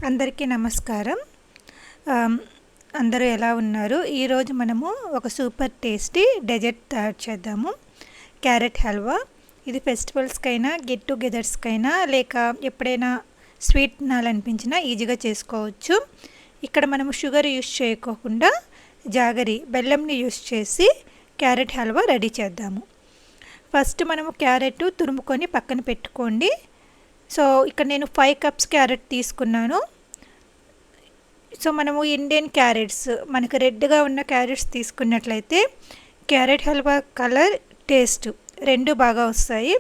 అందరికీ నమస్కారం. ఆమ్, అందరూ ఎలా ఉన్నారు? ఈరోజు మనము ఒక సూపర్ టేస్టీ డెజర్ట్ తయారు చేద్దాము. క్యారెట్ హల్వా. ఇది ఫెస్టివల్స్కైనా గెట్ టుగెదర్స్కైనా లేక ఎప్పుడైనా స్వీట్ తినాలనిపించినా ఈజీగా చేసుకోవచ్చు. ఇక్కడ మనము షుగర్ యూస్ చేయకోకుండా జాగరి బెల్లంని యూస్ చేసి క్యారెట్ హల్వా రెడీ చేద్దాము. ఫస్ట్ మనము క్యారెట్ తురుముకొని పక్కన పెట్టుకోండి. సో ఇక్కడ నేను 5 కప్స్ క్యారెట్ తీసుకున్నాను. సో మనము ఇండియన్ క్యారెట్స్, మనకు రెడ్గా ఉన్న క్యారెట్స్ తీసుకున్నట్లయితే క్యారెట్ హల్వా కలర్, టేస్ట్ రెండు బాగా వస్తాయి.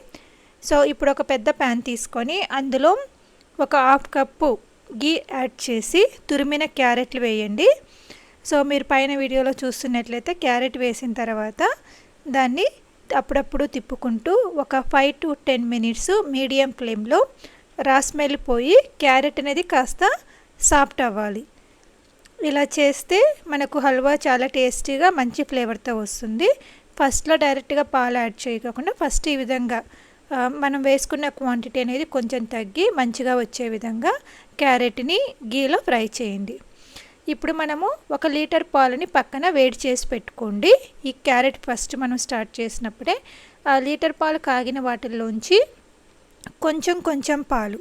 సో ఇప్పుడు ఒక పెద్ద ప్యాన్ తీసుకొని అందులో ఒక 1/2 కప్పు గీ యాడ్ చేసి తురిమిన క్యారెట్లు వేయండి. సో మీరు పైన వీడియోలో చూస్తున్నట్లయితే క్యారెట్ వేసిన తర్వాత దాన్ని అప్పుడప్పుడు తిప్పుకుంటూ ఒక 5 to 10 మినిట్స్ మీడియం ఫ్లేమ్లో రాస్మెల్ పోయి క్యారెట్ అనేది కాస్త సాఫ్ట్ అవ్వాలి. ఇలా చేస్తే మనకు హల్వా చాలా టేస్టీగా మంచి ఫ్లేవర్తో వస్తుంది. ఫస్ట్లో డైరెక్ట్గా పాలు యాడ్ చేయకుండా ఫస్ట్ ఈ విధంగా మనం వేసుకున్న క్వాంటిటీ అనేది కొంచెం తగ్గి మంచిగా వచ్చే విధంగా క్యారెట్ని గీలో ఫ్రై చేయండి. ఇప్పుడు మనము 1 లీటర్ పాలని పక్కన వేడి చేసి పెట్టుకోండి. ఈ క్యారెట్ ఫస్ట్ మనం స్టార్ట్ చేసినప్పుడే ఆ లీటర్ పాలు కాగిన వాటిల్లోంచి కొంచెం పాలు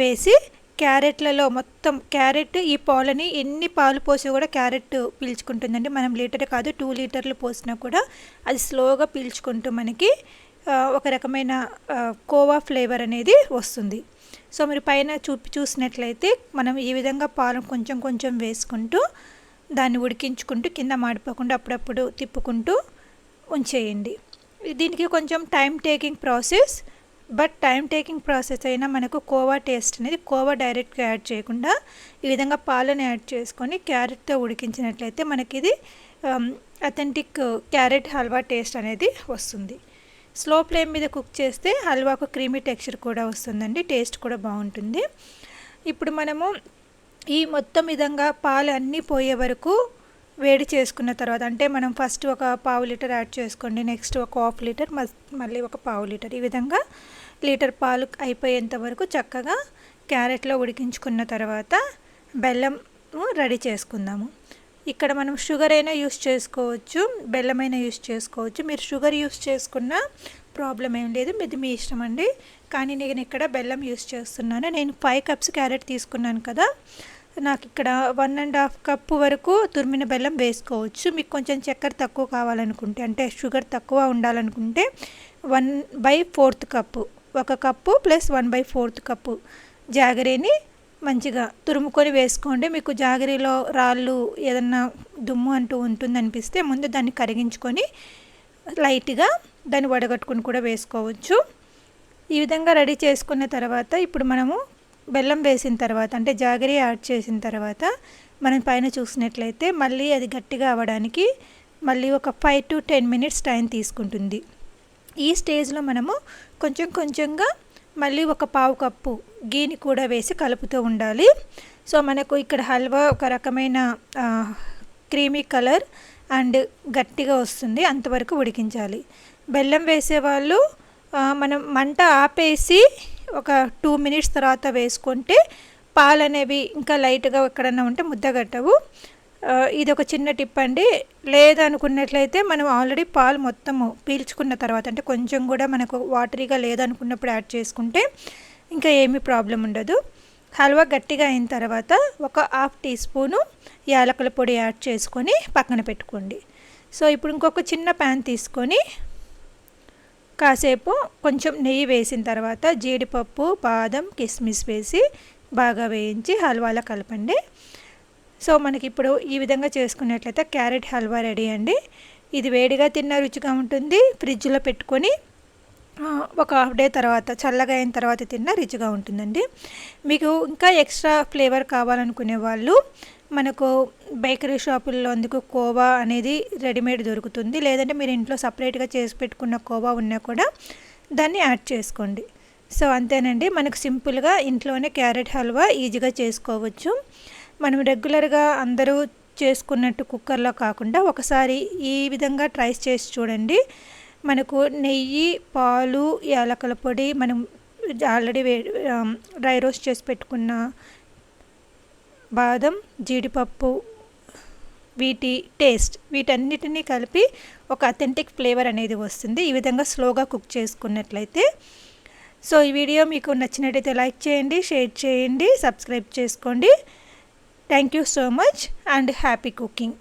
వేసి క్యారెట్లలో మొత్తం క్యారెట్ ఈ పాలని ఎన్ని పాలు పోసి కూడా క్యారెట్ పీల్చుకుంటుందండి. మనం లీటర్ కాదు 2 లీటర్లు పోసినా కూడా అది స్లోగా పీల్చుకుంటూ మనకి ఒక రకమైన కోవా ఫ్లేవర్ అనేది వస్తుంది. సో మీరు పైన చూసినట్లయితే మనం ఈ విధంగా పాలు కొంచెం వేసుకుంటూ దాన్ని ఉడికించుకుంటూ కింద మాడిపోకుండా అప్పుడప్పుడు తిప్పుకుంటూ ఉంచేయండి. దీనికి కొంచెం time taking process, but time taking process అయినా మనకు కోవా టేస్ట్ అనేది కోవా డైరెక్ట్గా యాడ్ చేయకుండా ఈ విధంగా పాలను యాడ్ చేసుకొని క్యారెట్తో ఉడికించినట్లయితే మనకి ఇది అథెంటిక్ క్యారెట్ హల్వా టేస్ట్ అనేది వస్తుంది. స్లో ఫ్లేమ్ మీద కుక్ చేస్తే హల్వాకు క్రీమీ టెక్స్చర్ కూడా వస్తుందండి, టేస్ట్ కూడా బాగుంటుంది. ఇప్పుడు మనము ఈ మొత్తం విధంగా పాలు అన్నీ పోయే వరకు వేడి చేసుకున్న తర్వాత, అంటే మనం ఫస్ట్ ఒక 1/2 లీటర్ యాడ్ చేసుకోండి, నెక్స్ట్ ఒక 1/2 లీటర్, మళ్ళీ ఒక 1/2 లీటర్, ఈ విధంగా లీటర్ పాలు అయిపోయేంత వరకు చక్కగా క్యారెట్లో ఉడికించుకున్న తర్వాత బెల్లం రెడీ చేసుకుందాము. ఇక్కడ మనం షుగర్ అయినా యూస్ చేసుకోవచ్చు, బెల్లమైనా యూస్ చేసుకోవచ్చు. మీరు షుగర్ యూస్ చేసుకున్న ప్రాబ్లం ఏం లేదు, ఇది మీ ఇష్టం అండి. కానీ నేను ఇక్కడ బెల్లం యూస్ చేస్తున్నాను. నేను 5 కప్స్ క్యారెట్ తీసుకున్నాను కదా, నాకు ఇక్కడ 1.5 కప్పు వరకు తురిమిన బెల్లం వేసుకోవచ్చు. మీకు కొంచెం చక్కెర తక్కువ కావాలనుకుంటే, అంటే షుగర్ తక్కువ ఉండాలనుకుంటే 1/4 కప్పు, 1 కప్పు ప్లస్ 1/4 కప్పు జాగరీని మంచిగా తురుముకొని వేసుకోండి. మీకు జాగరీలో రాళ్ళు ఏదన్నా దుమ్ము అంటూ ఉంటుందనిపిస్తే ముందు దాన్ని కరిగించుకొని లైట్గా దాన్ని వడగట్టుకుని కూడా వేసుకోవచ్చు. ఈ విధంగా రెడీ చేసుకున్న తర్వాత ఇప్పుడు మనము బెల్లం వేసిన తర్వాత, అంటే జాగరీ యాడ్ చేసిన తర్వాత మనం పైన చూసినట్లయితే మళ్ళీ అది గట్టిగా అవ్వడానికి మళ్ళీ ఒక 5 to 10 మినిట్స్ టైం తీసుకుంటుంది. ఈ స్టేజ్లో మనము కొంచెంగా మళ్ళీ ఒక 1/2 కప్పు గీని కూడా వేసి కలుపుతూ ఉండాలి. సో మనకు ఇక్కడ హల్వా ఒక రకమైన క్రీమీ కలర్ అండ్ గట్టిగా వస్తుంది, అంతవరకు ఉడికించాలి. బెల్లం వేసేవాళ్ళు మనం మంట ఆపేసి ఒక 2 మినిట్స్ తర్వాత వేసుకుంటే పాలు అనేవి ఇంకా లైట్గా ఎక్కడన్నా ఉంటే ముద్దగట్టవు. ఇది ఒక చిన్న టిప్ అండి. లేదనుకున్నట్లయితే మనం ఆల్రెడీ పాలు మొత్తము పీల్చుకున్న తర్వాత, అంటే కొంచెం కూడా మనకు వాటరీగా లేదనుకున్నప్పుడు యాడ్ చేసుకుంటే ఇంకా ఏమీ ప్రాబ్లం ఉండదు. హల్వా గట్టిగా అయిన తర్వాత ఒక 1/2 టీ స్పూను యాలకుల పొడి యాడ్ చేసుకొని పక్కన పెట్టుకోండి. సో ఇప్పుడు ఇంకొక చిన్న ప్యాన్ తీసుకొని కాసేపు కొంచెం నెయ్యి వేసిన తర్వాత జీడిపప్పు, బాదం, కిస్మిస్ వేసి బాగా వేయించి హల్వాలా కలపండి. సో మనకి ఇప్పుడు ఈ విధంగా చేసుకున్నట్లయితే క్యారెట్ హల్వా రెడీ అండి. ఇది వేడిగా తిన్న రుచిగా ఉంటుంది, ఫ్రిడ్జ్లో పెట్టుకొని ఒక 1/2 డే తర్వాత చల్లగా అయిన తర్వాత తిన్న రుచిగా ఉంటుందండి. మీకు ఇంకా ఎక్స్ట్రా ఫ్లేవర్ కావాలనుకునే వాళ్ళు మనకు బేకరీ షాపుల్లో అందుకు కోవా అనేది రెడీమేడ్ దొరుకుతుంది, లేదంటే మీరు ఇంట్లో సపరేట్గా చేసి పెట్టుకున్న కోవా ఉన్నా కూడా దాన్ని యాడ్ చేసుకోండి. సో అంతేనండి, మనకు సింపుల్గా ఇంట్లోనే క్యారెట్ హల్వా ఈజీగా చేసుకోవచ్చు. మనం రెగ్యులర్గా అందరూ చేసుకున్నట్టు కుక్కర్లో కాకుండా ఒకసారి ఈ విధంగా ట్రై చేసి చూడండి. మనకు నెయ్యి, పాలు, యాలకుల పొడి, మనం ఆల్రెడీ డ్రై రోస్ట్ చేసి పెట్టుకున్న బాదం, జీడిపప్పు, వీటి టేస్ట్ వీటన్నిటినీ కలిపి ఒక అథెంటిక్ ఫ్లేవర్ అనేది వస్తుంది ఈ విధంగా స్లోగా కుక్ చేసుకున్నట్లయితే. సో ఈ వీడియో మీకు నచ్చినట్టయితే లైక్ చేయండి, షేర్ చేయండి, సబ్స్క్రైబ్ చేసుకోండి. Thank you so much and happy cooking.